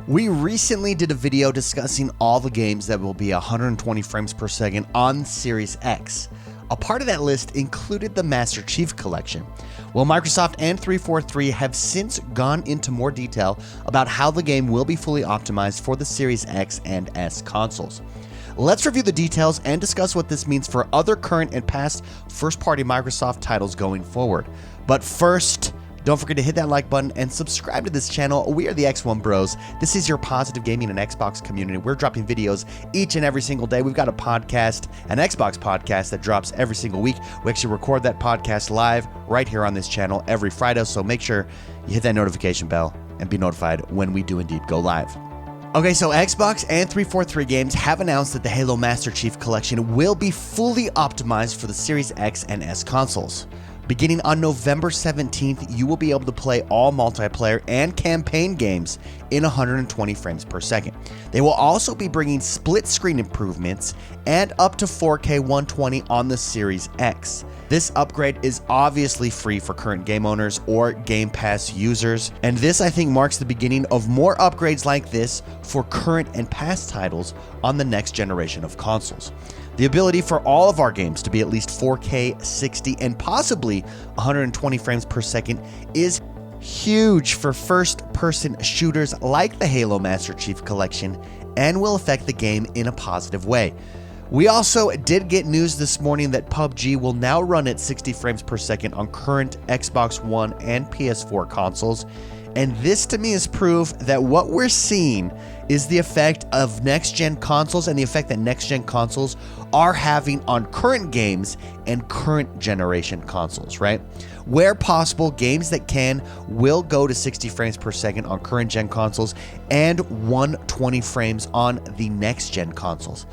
We recently did a video discussing all the games that will be 120 frames per second on Series X. A part of that list included the Master Chief Collection. Well, Microsoft and 343 have since gone into more detail about how the game will be fully optimized for the Series X and S consoles. Let's review the details and discuss what this means for other current and past first-party Microsoft titles going forward. But first, don't forget to hit that like button and subscribe to this channel. We are the XoneBros. This is your positive gaming and Xbox community. We're dropping videos each and every single day. We've got a podcast, an Xbox podcast that drops every single week. We actually record that podcast live right here on this channel every Friday, so make sure you hit that notification bell and be notified when we do indeed go live. Okay, so Xbox and 343 Games have announced that the Halo Master Chief Collection will be fully optimized for the Series X and S consoles. Beginning on November 17th, you will be able to play all multiplayer and campaign games in 120 frames per second. They will also be bringing split screen improvements and up to 4K 120 on the Series X. This upgrade is obviously free for current game owners or Game Pass users, and this I think marks the beginning of more upgrades like this for current and past titles on the next generation of consoles. The ability for all of our games to be at least 4K 60 and possibly 120 frames per second is huge for first-person shooters like the Halo Master Chief Collection and will affect the game in a positive way. We also did get news this morning that PUBG will now run at 60 frames per second on current Xbox One and PS4 consoles, and this to me is proof that what we're seeing is the effect of next-gen consoles and the effect that next-gen consoles are having on current games and current generation consoles, right? Where possible, games that can will go to 60 frames per second on current-gen consoles and 120 frames on the next-gen consoles.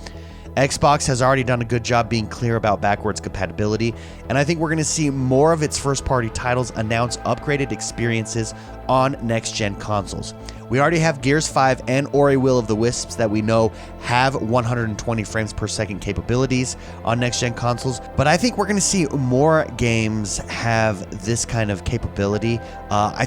Xbox has already done a good job being clear about backwards compatibility, and I think we're going to see more of its first-party titles announce upgraded experiences on next-gen consoles. We already have Gears 5 and Ori Will of the Wisps that we know have 120 frames per second capabilities on next-gen consoles, but I think we're going to see more games have this kind of capability.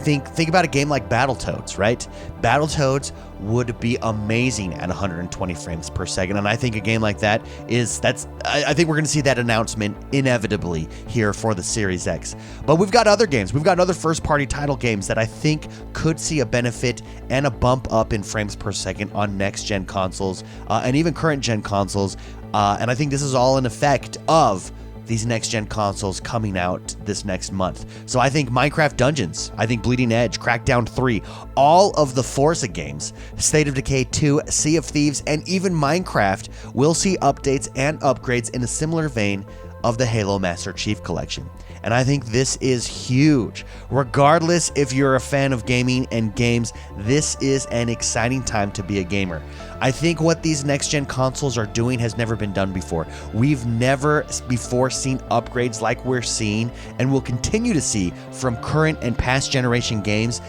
Think about a game like Battletoads, right? Battletoads would be amazing at 120 frames per second, and I think a game like that I think we're going to see that announcement inevitably here for the Series X. But we've got other games. We've got other first-party title games that I think could see a benefit and a bump up in frames per second on next-gen consoles and even current-gen consoles. And I think this is all an effect of these next-gen consoles coming out this next month. So I think Minecraft Dungeons, I think Bleeding Edge, Crackdown 3, all of the Forza games, State of Decay 2, Sea of Thieves, and even Minecraft will see updates and upgrades in a similar vein of the Halo Master Chief Collection. And I think this is huge. Regardless if you're a fan of gaming and games, this is an exciting time to be a gamer. I think what these next-gen consoles are doing has never been done before. We've never before seen upgrades like we're seeing and will continue to see from current and past generation games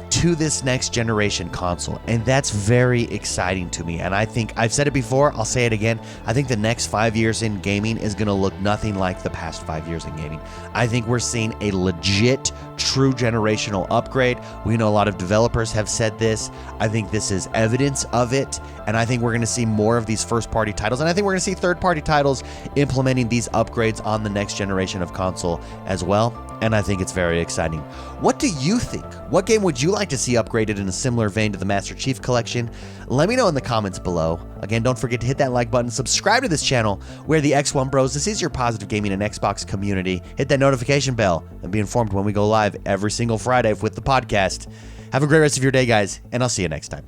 to this next generation console, and that's very exciting to me. And I think I've said it before, I'll say it again, I think the next 5 years in gaming is going to look nothing like the past 5 years in gaming. I think we're seeing a legit true generational upgrade. We know a lot of developers have said this. I think this is evidence of it, and I think we're going to see more of these first-party titles, and I think we're going to see third-party titles implementing these upgrades on the next generation of console as well. And I think it's very exciting. What do you think? What game would you like to see upgraded in a similar vein to the Master Chief Collection? Let me know in the comments below. Again, don't forget to hit that like button, subscribe to this channel. We're the XoneBros. This is your positive gaming and Xbox community. Hit that notification bell and be informed when we go live every single Friday with the podcast. Have a great rest of your day, guys, and I'll see you next time.